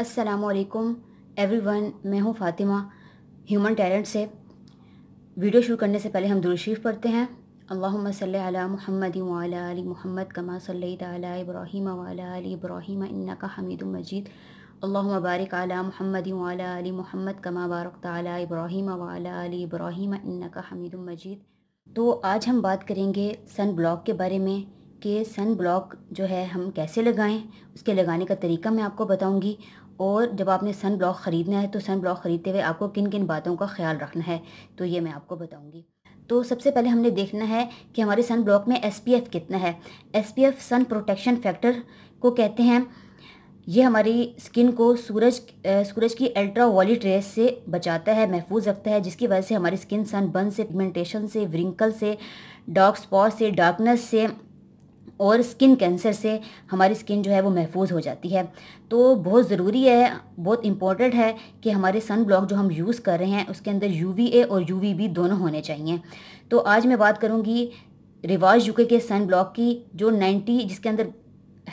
अस्सलामुअलैकुम एवरीवन, मैं हूँ फ़ातिमा ह्यूमन टैलेंट से। वीडियो शुरू करने से पहले हम दुरूद शरीफ पढ़ते हैं। अल्लाहुम्मा सल्लि अला मुहम्मद व अला आलि मुहम्मद कमा सल्लैता अला इब्राहीम व अला आलि इब्राहीम इन्नका हमीदुम मजीद। अल्लाहुम्मा बारिक अला मुहम्मद व अला आलि मुहम्मद कमा बारकता अला इब्राहीम व अला आलि इब्राहीम इन्नका हमीदुम मजीद। तो आज हम बात करेंगे सन ब्लॉक के बारे में कि सन ब्लॉक जो है हम कैसे लगाएं, उसके लगाने का तरीका मैं आपको बताऊंगी। और जब आपने सन ब्लॉक ख़रीदना है तो सन ब्लॉक ख़रीदते हुए आपको किन किन बातों का ख्याल रखना है, तो ये मैं आपको बताऊंगी। तो सबसे पहले हमने देखना है कि हमारे सन ब्लॉक में SPF कितना है। SPF सन प्रोटेक्शन फैक्टर को कहते हैं। ये हमारी स्किन को सूरज की अल्ट्रा वायलेट रेस से बचाता है, महफूज रखता है, जिसकी वजह से हमारी स्किन सनबर्न से, पिगमेंटेशन से, व्रिंकल से, डार्क स्पॉट से, डार्कनेस से और स्किन कैंसर से हमारी स्किन जो है वो महफूज हो जाती है। तो बहुत ज़रूरी है, बहुत इम्पोर्टेंट है कि हमारे सन ब्लॉक जो हम यूज़ कर रहे हैं उसके अंदर UVA और UVB दोनों होने चाहिए। तो आज मैं बात करूँगी रिवाज UK के सन ब्लॉक की, जो 90, जिसके अंदर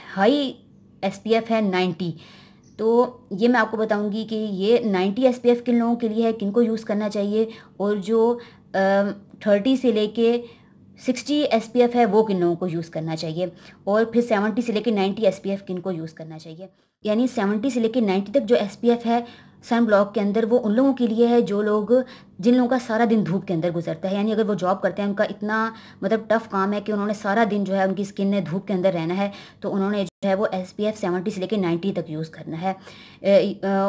हाई SPF है 90। तो ये मैं आपको बताऊंगी कि ये 90 SPF किन लोगों के लिए है, किन को यूज़ करना चाहिए, और जो 30 से लेके 60 SPF है वो किन लोगों को यूज़ करना चाहिए, और फिर 70 से लेके 90 SPF किन को यूज़ करना चाहिए। यानी 70 से लेके 90 तक जो SPF है सन ब्लॉक के अंदर वो उन लोगों के लिए है जिन लोगों का सारा दिन धूप के अंदर गुजरता है। यानी अगर वो जॉब करते हैं, उनका इतना मतलब टफ काम है कि उन्होंने सारा दिन जो है उनकी स्किन ने धूप के अंदर रहना है, तो उन्होंने जो है वो SPF 70 से लेकर 90 तक यूज़ करना है।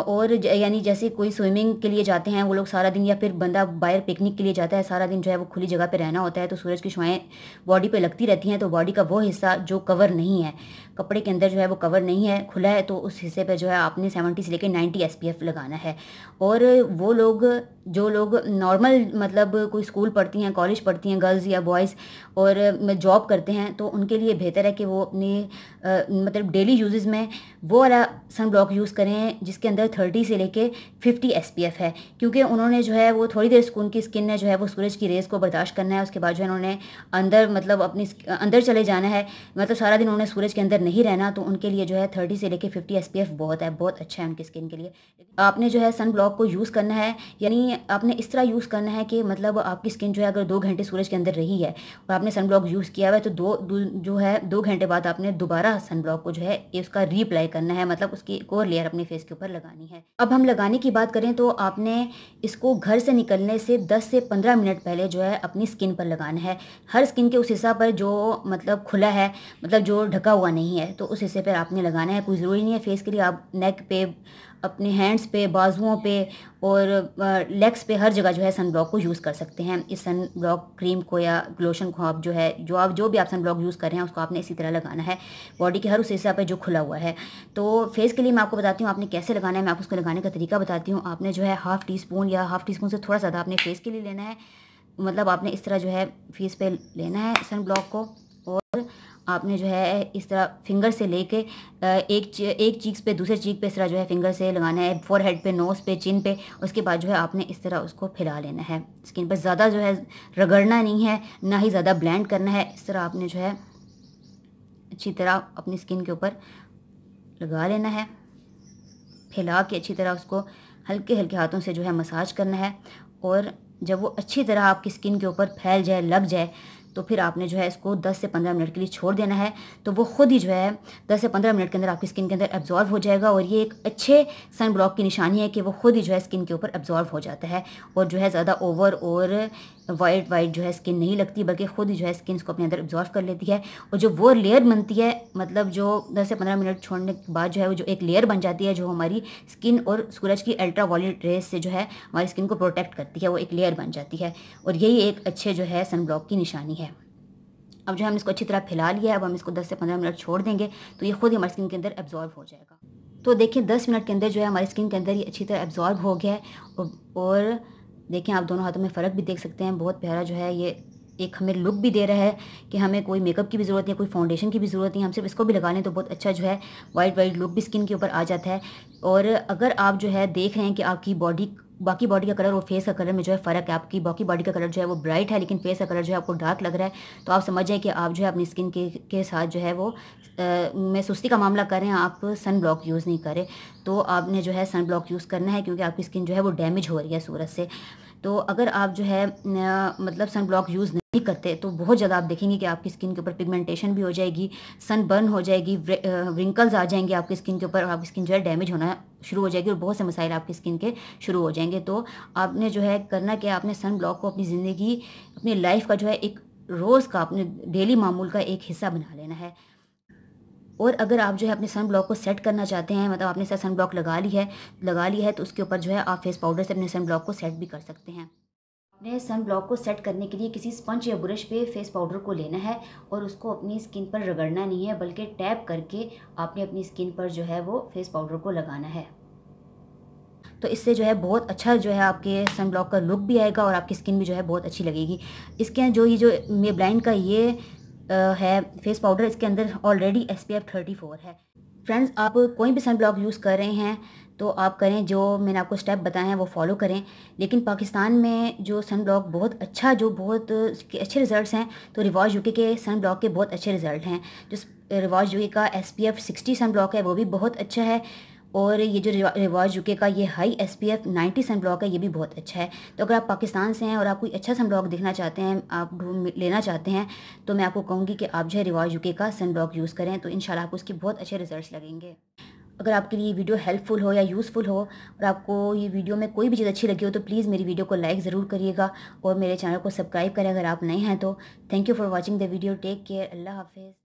और यानी जैसे कोई स्विमिंग के लिए जाते हैं वो लोग सारा दिन, या फिर बंदा बाहर पिकनिक के लिए जाता है, सारा दिन जो है वो खुली जगह पर रहना होता है, तो सूरज की शुआएँ बॉडी पर लगती रहती हैं। तो बॉडी का वो हिस्सा जो कवर नहीं है, कपड़े के अंदर जो है वो कवर नहीं है, खुला है, तो उस हिस्से पर जो है आपने 70 से लेकर 90 SPF लगाना है। और वो लोग जो लोग नॉर्मल मतलब कोई स्कूल पढ़ती हैं, कॉलेज पढ़ती हैं, गर्ल्स या बॉयज़, और जॉब करते हैं, तो उनके लिए बेहतर है कि वो अपने मतलब डेली यूजेस में वो वाला सन ब्लॉक यूज़ करें जिसके अंदर 30 से लेके 50 SPF है। क्योंकि उन्होंने जो है वो थोड़ी देर उनकी स्किन ने जो है वो सूरज की रेज़ को बर्दाश्त करना है, उसके बाद जो है उन्होंने अंदर मतलब अपनी अंदर चले जाना है, मतलब सारा दिन उन्होंने सूरज के अंदर नहीं रहना। तो उनके लिए जो है 30 से लेके 50 SPF बहुत है, बहुत अच्छा है उनकी स्किन के लिए। आपने जो है सन ब्लॉक को यूज़ करना है, यानी आपने इस तरह यूज़ करना है कि मतलब आपकी स्किन जो है अगर 2 घंटे सूरज के अंदर रही है और आपने सन ब्लॉक यूज़ किया हुआ है, तो जो है 2 घंटे बाद आपने दोबारा सन ब्लॉक को जो है उसका रीअप्लाई करना है, मतलब उसकी एक और लेयर अपने फेस के ऊपर लगानी है। अब हम लगाने की बात करें तो आपने इसको घर से निकलने से 10 से 15 मिनट पहले जो है अपनी स्किन पर लगाना है। हर स्किन के उस हिस्सा पर जो मतलब खुला है, मतलब जो ढका हुआ नहीं है, तो उस हिस्से पर आपने लगाना है। कोई ज़रूरी नहीं है फेस के लिए, आप नेक पे, अपने हैंड्स पे, बाजुओं पे और लेग्स पे, हर जगह जो है सन ब्लॉक को यूज़ कर सकते हैं। इस सन ब्लॉक क्रीम को या लोशन को आप जो भी आप सन ब्लॉक यूज़ कर रहे हैं उसको आपने इसी तरह लगाना है बॉडी के हर उस हिस्सा पे जो खुला हुआ है। तो फेस के लिए मैं आपको बताती हूँ आपने कैसे लगाना है, मैं आपको उसको लगाने का तरीका बताती हूँ। आपने जो है ½ टीस्पून या ½ टीस्पून से थोड़ा ज़्यादा आपने फेस के लिए लेना है, मतलब आपने इस तरह जो है फेस पे लेना है सन ब्लॉक को, और आपने जो है इस तरह फिंगर से लेके एक चीक्स पे दूसरे चीक पे इस तरह जो है फिंगर से लगाना है, फोरहेड पे, नोज़ पे, चिन पे। उसके बाद जो है आपने इस तरह उसको फैला लेना है स्किन पर। ज़्यादा जो है रगड़ना नहीं है, ना ही ज़्यादा ब्लेंड करना है। इस तरह आपने जो है अच्छी तरह अपनी स्किन के ऊपर लगा लेना है, फैला के अच्छी तरह उसको हल्के हल्के हाथों से जो है मसाज करना है। और जब वो अच्छी तरह आपकी स्किन के ऊपर फैल जाए, लग जाए, तो फिर आपने जो है इसको 10 से 15 मिनट के लिए छोड़ देना है। तो वो खुद ही जो है 10 से 15 मिनट के अंदर आपकी स्किन के अंदर एब्जॉर्व हो जाएगा। और ये एक अच्छे सन ब्लॉक की निशानी है कि वो खुद ही जो है स्किन के ऊपर एब्जॉर्व हो जाता है, और जो है ज़्यादा ओवर और वाइट जो है स्किन नहीं लगती, बल्कि खुद ही जो है स्किन को अपने अंदर एब्जॉर्व कर लेती है। और जो वो लेयर बनती है, मतलब जो 10 से 15 मिनट छोड़ने के बाद जो है वो जो एक लेयर बन जाती है, जो हमारी स्किन और सूरज की अल्ट्रा वायलेट रेस से जो है हमारी स्किन को प्रोटेक्ट करती है, वो एक लेयर बन जाती है। और यही एक अच्छे जो है सन ब्लॉक की निशानी है। अब जो हम इसको अच्छी तरह फैला लिया है, अब हम इसको 10 से 15 मिनट छोड़ देंगे, तो ये खुद ही हमारी स्किन के अंदर एब्जॉर्व हो जाएगा। तो देखिए 10 मिनट के अंदर जो है हमारी स्किन के अंदर ये अच्छी तरह एब्जॉर्व हो गया है। और देखें आप दोनों हाथों में फ़र्क भी देख सकते हैं, बहुत प्यारा जो है ये एक हमें लुक भी दे रहा है कि हमें कोई मेकअप की भी ज़रूरत नहीं है, कोई फाउंडेशन की भी ज़रूरत नहीं है। हम सिर्फ इसको भी लगा लें तो बहुत अच्छा जो है वाइट लुक भी स्किन के ऊपर आ जाता है। और अगर आप जो है देख रहे हैं कि आपकी बॉडी बाकी बॉडी का कलर और फेस का कलर में जो है फ़र्क है। आपकी बाकी बॉडी का कलर जो है वो ब्राइट है, लेकिन फेस का कलर जो है आपको डार्क लग रहा है, तो आप समझ जाएँ कि आप जो है अपनी स्किन के साथ जो है वो में सुस्ती का मामला कर रहे हैं, आप सन ब्लॉक यूज़ नहीं करें। तो आपने जो है सन ब्लॉक यूज़ करना है, क्योंकि आपकी स्किन जो है वो डैमेज हो रही है सूरज से। तो अगर आप जो है मतलब सन ब्लॉक यूज़ नहीं करते, तो बहुत ज़्यादा आप देखेंगे कि आपकी स्किन के ऊपर पिगमेंटेशन भी हो जाएगी, सन बर्न हो जाएगी, रिंकल्स आ जाएंगे आपकी स्किन के ऊपर, और आपकी स्किन जो है डैमेज होना शुरू हो जाएगी और बहुत से मसाइल आपकी स्किन के शुरू हो जाएंगे। तो आपने जो है करना क्या, आपने सन ब्लॉक को अपनी ज़िंदगी, अपनी लाइफ का जो है एक रोज़ का, अपने डेली मामूल का एक हिस्सा बना लेना है। और अगर आप जो है अपने सन ब्लॉक को सेट करना चाहते हैं, मतलब आपने सन ब्लॉक लगा ली है, तो उसके ऊपर जो है आप फेस पाउडर से अपने सन ब्लॉक को सेट भी कर सकते हैं। अपने सन ब्लॉक को सेट करने के लिए किसी स्पंज या ब्रश पे फेस पाउडर को लेना है और उसको अपनी स्किन पर रगड़ना नहीं है, बल्कि टैप करके आपने अपनी स्किन पर जो है वो फेस पाउडर को लगाना है। तो इससे जो है बहुत अच्छा जो है आपके सन ब्लॉक का लुक भी आएगा और आपकी स्किन भी जो है बहुत अच्छी लगेगी। इसके ये जो मेबलाइन का ये है फेस पाउडर, इसके अंदर ऑलरेडी SPF 34 है। फ्रेंड्स, आप कोई भी सन ब्लॉक यूज़ कर रहे हैं तो आप करें, जो मैंने आपको स्टेप बताए हैं वो फॉलो करें। लेकिन पाकिस्तान में जो सन ब्लॉक बहुत अच्छा, जो बहुत अच्छे रिज़ल्ट्स हैं, तो रिवाज यूके के सन ब्लॉक के बहुत अच्छे रिज़ल्ट हैं। जो रिवाज यूके का SPF 60 सन ब्लॉक है वो भी बहुत अच्छा है, और ये जो रिवाज यूके का ये हाई SPF 90 सन ब्लॉक है, ये भी बहुत अच्छा है। तो अगर आप पाकिस्तान से हैं और आप कोई अच्छा सन ब्लॉक देखना चाहते हैं, आप लेना चाहते हैं, तो मैं आपको कहूँगी कि आप जो है रिवाज यूके का सन ब्लॉक यूज़ करें, तो इंशाल्लाह आपको उसके बहुत अच्छे रिजल्ट्स लगेंगे। अगर आपके लिए ये वीडियो हेल्पफुल हो या यूज़फुल हो और आपको ये वीडियो में कोई भी चीज़ अच्छी लगी हो, तो प्लीज़ मेरी वीडियो को लाइक ज़रूर करिएगा और मेरे चैनल को सब्सक्राइब करें अगर आप नए हैं तो। Thank you for watching the video. Take care. अल्लाह हाफिज़।